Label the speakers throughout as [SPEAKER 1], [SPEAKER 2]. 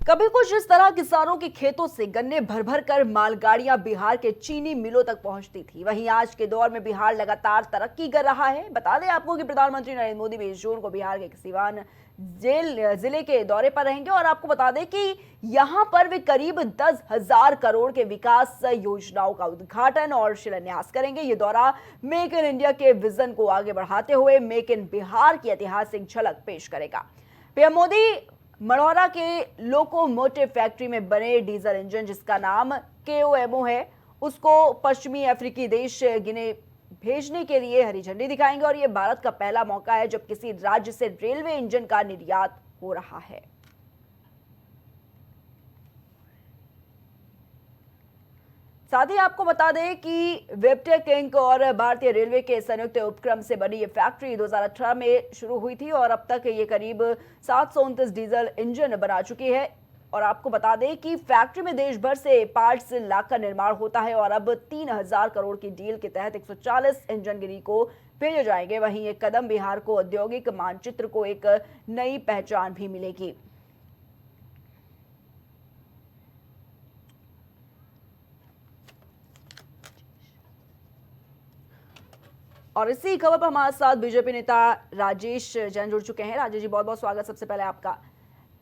[SPEAKER 1] कभी कुछ इस तरह किसानों के खेतों से गन्ने भर भर कर मालगाड़ियां बिहार के चीनी मिलों तक पहुंचती थी। वहीं आज के दौर में बिहार लगातार तरक्की कर रहा है। बता दें आपको कि प्रधानमंत्री नरेंद्र मोदी 20 जून को बिहार के सिवान जिले के दौरे पर रहेंगे और आपको बता दें कि यहां पर वे करीब 10,000 करोड़ के विकास योजनाओं का उद्घाटन और शिलान्यास करेंगे। ये दौरा मेक इन इंडिया के विजन को आगे बढ़ाते हुए मेक इन बिहार की ऐतिहासिक झलक पेश करेगा। पीएम मोदी मढ़ौरा के लोकोमोटिव फैक्ट्री में बने डीजल इंजन जिसका नाम KOMO है, उसको पश्चिमी अफ्रीकी देश गिने भेजने के लिए हरी झंडी दिखाएंगे और यह भारत का पहला मौका है जब किसी राज्य से रेलवे इंजन का निर्यात हो रहा है। साथ ही आपको बता दें कि वेबटेक इंक और भारतीय रेलवे के संयुक्त उपक्रम से बनी ये फैक्ट्री 2018 में शुरू हुई थी और अब तक ये करीब 729 डीजल इंजन बना चुकी है। और आपको बता दें कि फैक्ट्री में देश भर से पार्ट्स लाकर निर्माण होता है और अब 3,000 करोड़ की डील के तहत 140 इंजन गिरी को भेजे जाएंगे। वहीं एक कदम बिहार को औद्योगिक मानचित्र को एक नई पहचान भी मिलेगी। और इसी खबर पर हमारे साथ बीजेपी नेता राजेश जैन जुड़ चुके हैं। राजेश जी, बहुत बहुत स्वागत सबसे पहले आपका।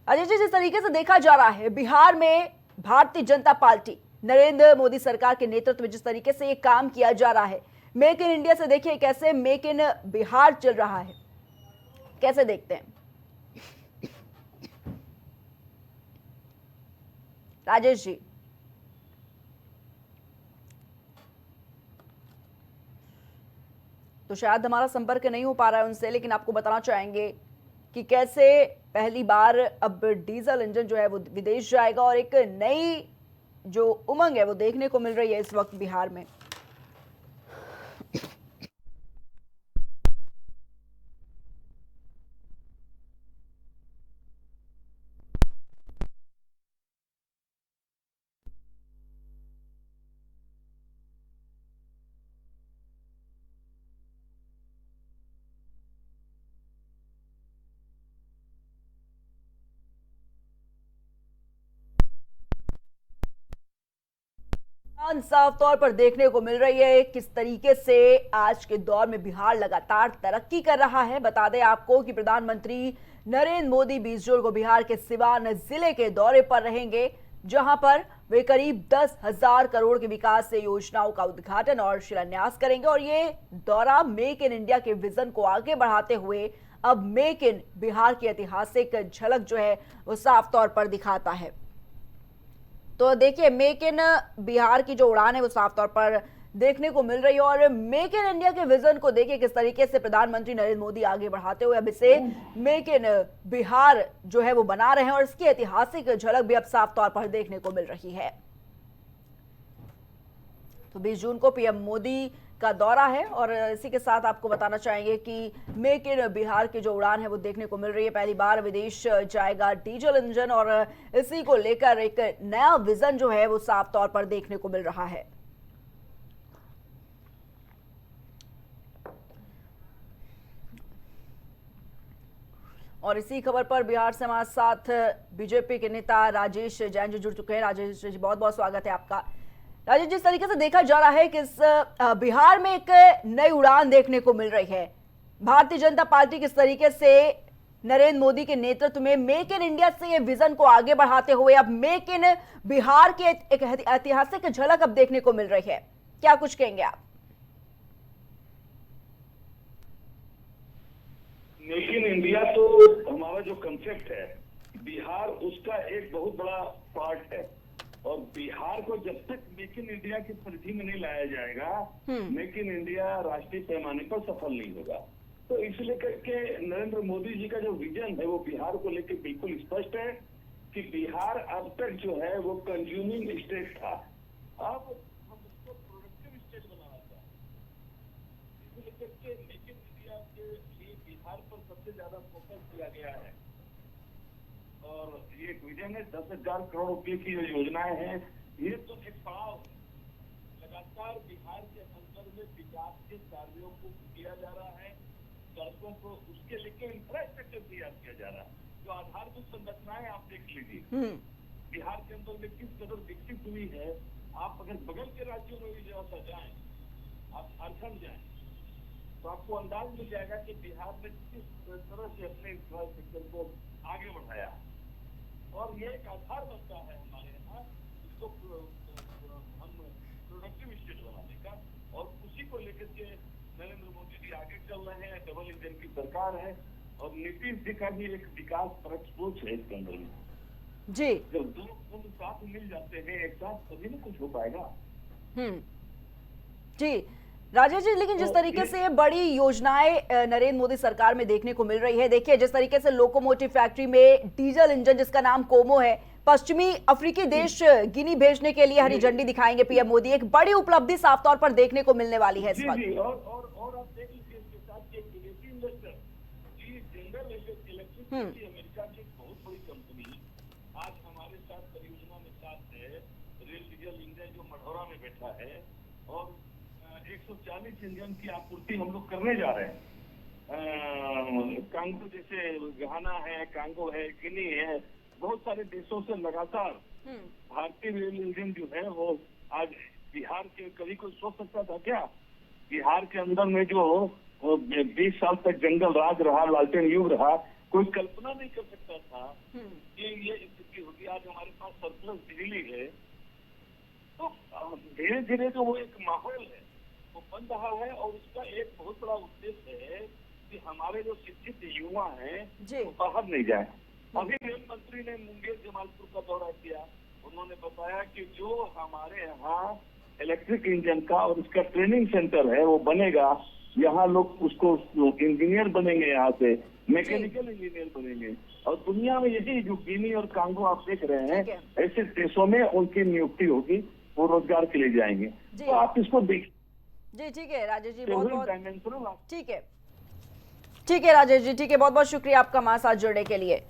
[SPEAKER 1] राजेश जी, जिस तरीके से देखा जा रहा है बिहार में भारतीय जनता पार्टी नरेंद्र मोदी सरकार के नेतृत्व में जिस तरीके से ये काम किया जा रहा है, मेक इन इंडिया से देखिए कैसे मेक इन बिहार चल रहा है, कैसे देखते हैं राजेश जी? तो शायद हमारा संपर्क नहीं हो पा रहा है उनसे, लेकिन आपको बताना चाहेंगे कि कैसे पहली बार अब डीजल इंजन जो है वो विदेश जाएगा और एक नई जो उमंग है वो देखने को मिल रही है इस वक्त बिहार में। साफ तौर पर देखने को मिल रही है किस तरीके से आज के दौर में बिहार लगातार तरक्की कर रहा है। बता दें आपको कि प्रधानमंत्री नरेंद्र मोदी 20 जून को बिहार के सिवान जिले के दौरे पर रहेंगे, जहां पर वे करीब 10,000 करोड़ के विकास से योजनाओं का उद्घाटन और शिलान्यास करेंगे। और ये दौरा मेक इन इंडिया के विजन को आगे बढ़ाते हुए अब मेक इन बिहार की ऐतिहासिक झलक जो है वो साफ तौर पर दिखाता है। तो देखिए, मेक इन बिहार की जो उड़ान है वो साफ तौर पर देखने को मिल रही है और मेक इन इंडिया के विजन को देखिए किस तरीके से प्रधानमंत्री नरेंद्र मोदी आगे बढ़ाते हुए अब इसे मेक इन बिहार जो है वो बना रहे हैं और इसकी ऐतिहासिक झलक भी अब साफ तौर पर देखने को मिल रही है। तो 20 जून को पीएम मोदी का दौरा है और इसी के साथ आपको बताना चाहेंगे कि मेक इन बिहार की जो उड़ान है वो देखने को मिल रही है। पहली बार विदेश जाएगा डीजल इंजन और इसी को लेकर एक नया विजन जो है वो साफ तौर पर देखने को मिल रहा है। और इसी खबर पर बिहार से हमारे साथ बीजेपी के नेता राजेश जैन जी जुड़ चुके हैं। राजेश जी, बहुत बहुत स्वागत है आपका। राजेश, जिस तरीके से देखा जा रहा है कि बिहार में एक नई उड़ान देखने को मिल रही है, भारतीय जनता पार्टी किस तरीके से नरेंद्र मोदी के नेतृत्व में मेक इन इंडिया से ये विजन को आगे बढ़ाते हुए अब मेक इन बिहार की एक ऐतिहासिक झलक अब देखने को मिल रही है, क्या कुछ कहेंगे आप?
[SPEAKER 2] मेक इन इंडिया तो हमारा जो कंसेप्ट है बिहार उसका एक बहुत बड़ा पार्ट है और बिहार को जब तक मेक इन इंडिया की परिधि में नहीं लाया जाएगा मेक इन इंडिया राष्ट्रीय पैमाने पर सफल नहीं होगा। तो इसलिए करके नरेंद्र मोदी जी का जो विजन है वो बिहार को लेकर बिल्कुल स्पष्ट है कि बिहार अब तक जो है वो कंज्यूमिंग स्टेट था, अब हम उसको प्रोडक्टिव स्टेट बनाना चाहते हैं। इसलिए करके मेक इन इंडिया के लिए बिहार पर सबसे ज्यादा फोकस किया गया है और ये विजन है 10,000 करोड़ रुपए की जो योजनाएं हैं ये तो एक पड़ाव लगातार बिहार के अंदर में विकास के कार्यों को किया जा रहा है, सड़कों को उसके लेके इंफ्रास्ट्रक्चर तैयार किया जा रहा है, जो आधारभूत संरचनाएं आप देख लीजिए बिहार के अंदर में किस कदर विकसित हुई है। आप अगर बगल के राज्यों में भी जरा सा जाएं, आप झारखंड जाएं, तो आपको अंदाज मिल जाएगा कि बिहार ने किस तरह से अपने इंफ्रास्ट्रक्चर को आगे बढ़ाया। और ये एक आधार बनता है हमारे यहाँ इसको हम प्रोडक्टिव स्टेट बनाने का, और उसी को लेकर के नरेंद्र मोदी जी आगे चल रहे हैं। डबल इंजन की सरकार है, और नीतीश जी का भी एक विकास परक सोच है इसके अंदर में।
[SPEAKER 1] जी
[SPEAKER 2] जब दो कुल साथ मिल जाते हैं एक साथ, तभी ना कुछ हो पाएगा।
[SPEAKER 1] जी राजेश जी, लेकिन जिस तरीके से बड़ी योजनाएं नरेंद्र मोदी सरकार में देखने को मिल रही है, देखिए जिस तरीके से लोकोमोटिव फैक्ट्री में डीजल इंजन जिसका नाम कोमो है, पश्चिमी अफ्रीकी देश गिनी भेजने के लिए हरी झंडी दिखाएंगे पीएम मोदी। एक बड़ी उपलब्धि साफ तौर पर देखने को मिलने वाली है इस वक्त।
[SPEAKER 2] जी, और आप देख लीजिए इसके साथ एक विदेशी इन्वेस्टर जी, जनरल इलेक्ट्रिक अमेरिका की एक बहुत बड़ी कंपनी आज हमारे साथ परियोजना में साथ है। रेल डीजल इंजन जो मढ़ौरा में बैठा है, और 140 इंजन की आपूर्ति हम लोग करने जा रहे हैं। कांगो जैसे घाना है, कांगो है, गिनी है, बहुत सारे देशों से लगातार भारतीय रेल इंजन जो है वो आज बिहार के, कभी कोई सोच सकता था क्या बिहार के अंदर में जो 20 साल तक जंगल राज रहा, लालटेन युग रहा, कोई कल्पना नहीं कर सकता था कि ये स्थिति होगी। आज हमारे पास सरप्लस बिजली है, तो धीरे धीरे जो वो एक माहौल है वो बन रहा है, और उसका एक बहुत बड़ा उद्देश्य है कि हमारे जो शिक्षित युवा हैं वो बाहर नहीं जाए। अभी रेल मंत्री ने मुंगेर जमालपुर का दौरा किया, उन्होंने बताया कि जो हमारे यहाँ इलेक्ट्रिक इंजन का और उसका ट्रेनिंग सेंटर है वो बनेगा, यहाँ लोग उसको इंजीनियर बनेंगे, यहाँ से मैकेनिकल इंजीनियर बनेंगे, और दुनिया में यही जो गिनी और कांगो आप देख रहे हैं, ऐसे देशों में उनकी नियुक्ति होगी, वो रोजगार के लिए जाएंगे। तो आप इसको देखिए।
[SPEAKER 1] जी ठीक है राजेश जी, बहुत बहुत
[SPEAKER 2] डायमेंशनल।
[SPEAKER 1] ठीक है राजेश जी, ठीक है, बहुत बहुत शुक्रिया आपका हमारे साथ जुड़ने के लिए।